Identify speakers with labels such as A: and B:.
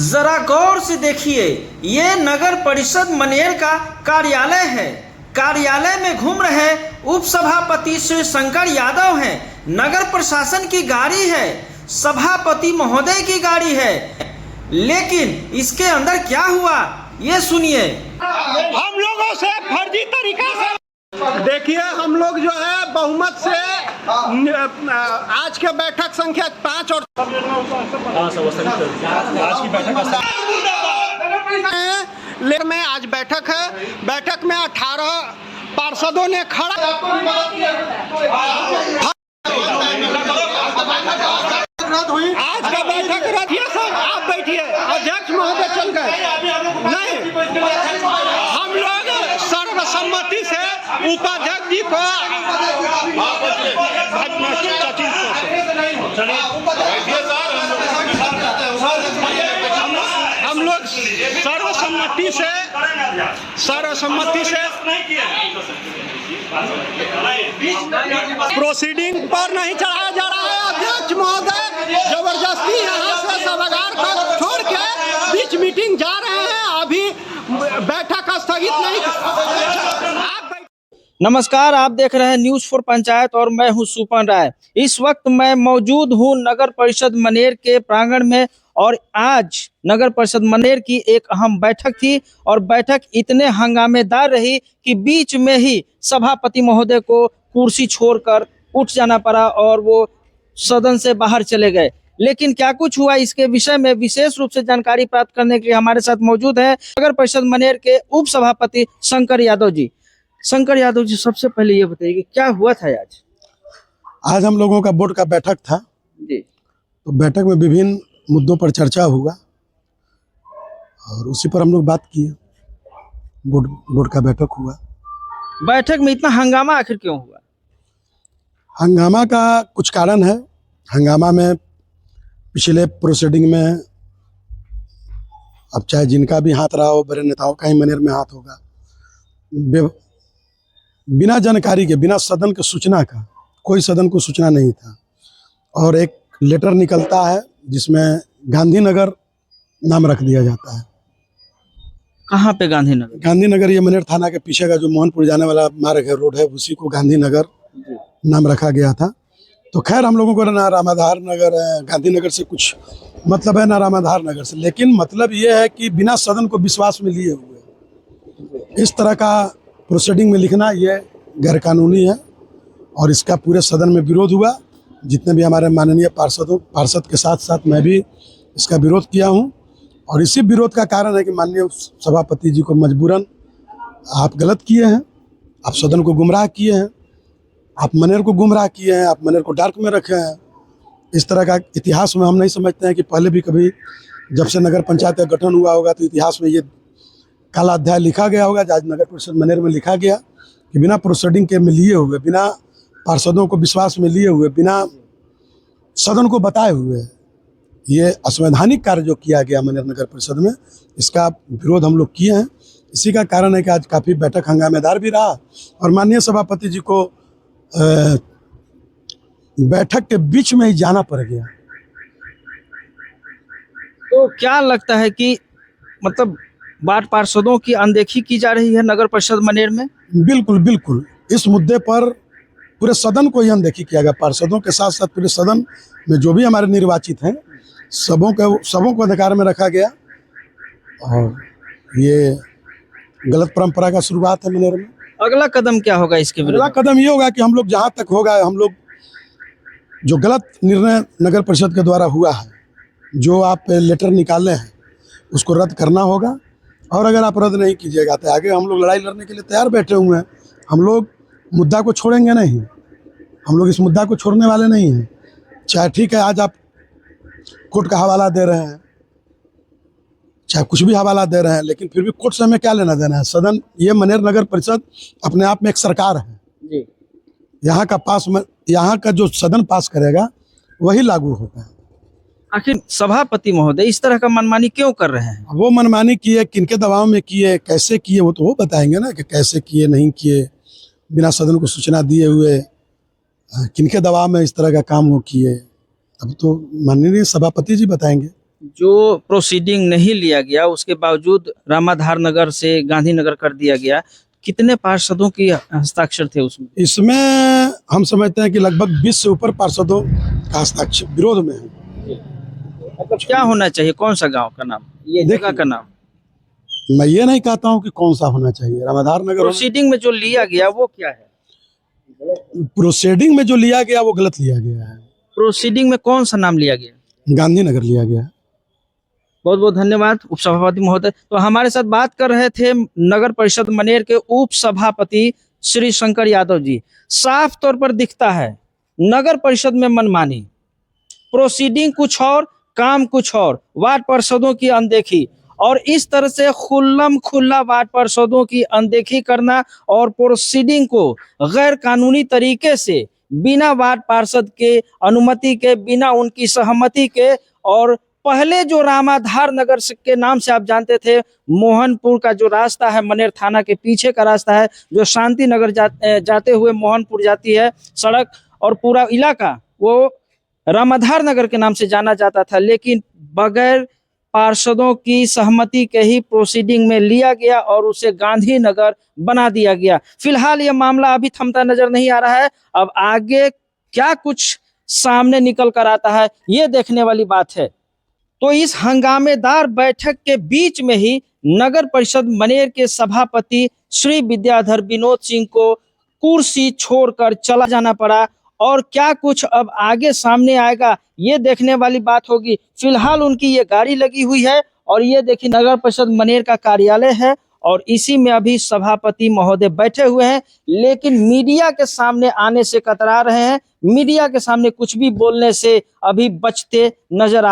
A: जरा गौर से देखिए, ये नगर परिषद मनेर का कार्यालय है। कार्यालय में घूम रहे उप सभापति श्री शंकर यादव हैं। नगर प्रशासन की गाड़ी है, सभापति महोदय की गाड़ी है, लेकिन इसके अंदर क्या हुआ ये सुनिए।
B: हम लोगों से फर्जी तरीके से देखिए, हम लोग जो है बहुमत से आज के बैठक संख्या 5 और आज की बैठक में आज बैठक है। बैठक में 18 पार्षदों ने खड़ा आज का बैठक रखिए। सर आप बैठिए, अध्यक्ष महोदय चल गए। नहीं, हम लोग सर्वसम्मति से उपाध्यक्ष जी को हम लोग सर्वसम्मति से प्रोसीडिंग पर नहीं चढ़ाया जा रहा है। अध्यक्ष महोदय जबरदस्ती यहाँ से सभागार को छोड़ के बीच मीटिंग जा रहे हैं। अभी बैठक स्थगित नहीं।
A: नमस्कार, आप देख रहे हैं न्यूज़ फॉर पंचायत और मैं हूं सुपन राय। इस वक्त मैं मौजूद हूं नगर परिषद मनेर के प्रांगण में और आज नगर परिषद मनेर की एक अहम बैठक थी और बैठक इतने हंगामेदार रही कि बीच में ही सभापति महोदय को कुर्सी छोड़कर उठ जाना पड़ा और वो सदन से बाहर चले गए। लेकिन क्या कुछ हुआ इसके विषय में विशेष रूप से जानकारी प्राप्त करने के लिए हमारे साथ मौजूद है नगर परिषद मनेर के उप सभापति शंकर यादव जी। शंकर यादव जी, सबसे पहले ये बताइए कि क्या हुआ था आज
C: हम लोगों का बोर्ड का बैठक था
A: जी।
C: तो बैठक में विभिन्न मुद्दों पर चर्चा हुआ और उसी पर हम लोग बात किए। बोर्ड का बैठक हुआ।
A: बैठक में इतना हंगामा आखिर क्यों हुआ?
C: हंगामा का कुछ कारण है। हंगामा में पिछले प्रोसीडिंग में अब चाहे जिनका भी हाथ रहा हो, बड़े नेताओं का ही मनेर में हाथ होगा। बिना जानकारी के, बिना सदन के सूचना का, कोई सदन को सूचना नहीं था और एक लेटर निकलता है जिसमें गांधीनगर नाम रख दिया जाता है।
A: कहाँ पे गांधीनगर?
C: गांधीनगर ये मनेर थाना के पीछे का जो मोहनपुर जाने वाला मार्ग है, रोड है, उसी को गांधीनगर नाम रखा गया था। तो खैर हम लोगों को ना रामाधार नगर गांधीनगर से कुछ मतलब है, ना रामाधार नगर से, लेकिन मतलब ये है कि बिना सदन को विश्वास में लिए हुए इस तरह का प्रोसीडिंग में लिखना ये गैरकानूनी है और इसका पूरे सदन में विरोध हुआ। जितने भी हमारे माननीय पार्षद के साथ साथ मैं भी इसका विरोध किया हूं और इसी विरोध का कारण है कि माननीय सभापति जी को मजबूरन आप गलत किए हैं, आप सदन को गुमराह किए हैं, आप मनेर को गुमराह किए हैं, आप मनेर को डार्क में रखे हैं। इस तरह का इतिहास में हम नहीं समझते हैं कि पहले भी कभी जब से नगर पंचायत का गठन हुआ होगा तो इतिहास में ये काला अध्याय लिखा गया होगा। आज नगर परिषद मनेर में लिखा गया कि बिना प्रोसीडिंग के में लिए हुए, बिना पार्षदों को विश्वास में लिए हुए, बिना सदन को बताए हुए ये असंवैधानिक कार्य जो किया गया मनेर नगर परिषद में, इसका विरोध हम लोग किए हैं। इसी का कारण है कि आज काफ़ी बैठक हंगामेदार भी रहा और माननीय सभापति जी को बैठक के बीच में ही जाना पड़ गया।
A: तो क्या लगता है कि मतलब वार्ड पार्षदों की अनदेखी की जा रही है नगर परिषद मनेर में? बिल्कुल
C: बिल्कुल, इस मुद्दे पर पूरे सदन को ही अनदेखी किया गया। पार्षदों के साथ साथ पूरे सदन में जो भी हमारे निर्वाचित हैं सबों को अधिकार में रखा गया और ये गलत परंपरा का शुरुआत है मनेर में।
A: अगला कदम क्या होगा इसके विरुद्ध?
C: अगला कदम ये होगा कि हम लोग जहाँ तक होगा, हम लोग जो गलत निर्णय नगर परिषद के द्वारा हुआ है, जो आप लेटर निकाले हैं उसको रद्द करना होगा और अगर आप रद्द नहीं कीजिएगा तो आगे हम लोग लड़ाई लड़ने के लिए तैयार बैठे हुए हैं। हम लोग मुद्दा को छोड़ेंगे नहीं, हम लोग इस मुद्दा को छोड़ने वाले नहीं हैं। चाहे ठीक है आज आप कोर्ट का हवाला दे रहे हैं, चाहे कुछ भी हवाला दे रहे हैं, लेकिन फिर भी कोर्ट से हमें क्या लेना देना है? सदन, ये मनेर नगर परिषद अपने आप में एक सरकार है जी। यहाँ का जो सदन पास करेगा वही लागू होगा।
A: आखिर सभापति महोदय इस तरह का मनमानी क्यों कर रहे हैं?
C: वो मनमानी किए, किनके दबाव में किए, कैसे किए, वो तो वो बताएंगे ना कि कैसे किए, नहीं किए, बिना सदन को सूचना दिए हुए किनके दबाव में इस तरह का काम वो किए। अब तो माननीय सभापति जी बताएंगे।
A: जो प्रोसीडिंग नहीं लिया गया उसके बावजूद रामाधार नगर से गांधीनगर कर दिया गया, कितने पार्षदों की हस्ताक्षर थे उसमें?
C: इसमें हम समझते हैं कि लगभग 20 से ऊपर पार्षदों का हस्ताक्षर विरोध में है।
A: मतलब क्या होना चाहिए, कौन सा गांव का नाम, ये
C: देखिए,
A: जगह का नाम?
C: मैं ये नहीं कहता हूँ कि कौन सा होना चाहिए, रामाधार नगर
A: प्रोसीडिंग में जो लिया गया वो क्या है?
C: प्रोसीडिंग में जो लिया गया वो गलत लिया गया है।
A: प्रोसीडिंग में कौन सा नाम लिया गया?
C: गांधीनगर लिया गया है।
A: बहुत बहुत धन्यवाद उप सभापति महोदय। तो हमारे साथ बात कर रहे थे नगर परिषद मनेर के उप सभापति श्री शंकर यादव जी। साफ तौर पर दिखता है नगर परिषद में मनमानी, प्रोसीडिंग कुछ और, काम कुछ और, वार्ड पार्षदों की अनदेखी, और इस तरह से खुल्लम खुल्ला वार्ड पार्षदों की अनदेखी करना और प्रोसीडिंग को गैर कानूनी तरीके से बिना वार्ड पार्षद के अनुमति के, बिना उनकी सहमति के, और पहले जो रामाधार नगर के नाम से आप जानते थे, मोहनपुर का जो रास्ता है मनेर थाना के पीछे का रास्ता है जो शांति नगर जाते हुए मोहनपुर जाती है सड़क, और पूरा इलाका वो रामाधार नगर के नाम से जाना जाता था, लेकिन बगैर पार्षदों की सहमति के ही प्रोसीडिंग में लिया गया और उसे गांधीनगर बना दिया गया। फिलहाल यह मामला अभी थमता नजर नहीं आ रहा है। अब आगे क्या कुछ सामने निकल कर आता है ये देखने वाली बात है। तो इस हंगामेदार बैठक के बीच में ही नगर परिषद मनेर के सभापति श्री विद्याधर विनोद सिंह को कुर्सी छोड़कर चला जाना पड़ा, और क्या कुछ अब आगे सामने आएगा ये देखने वाली बात होगी। फिलहाल उनकी ये गाड़ी लगी हुई है और ये देखिए नगर परिषद मनेर का कार्यालय है, और इसी में अभी सभापति महोदय बैठे हुए हैं, लेकिन मीडिया के सामने आने से कतरा रहे हैं, मीडिया के सामने कुछ भी बोलने से अभी बचते नजर आ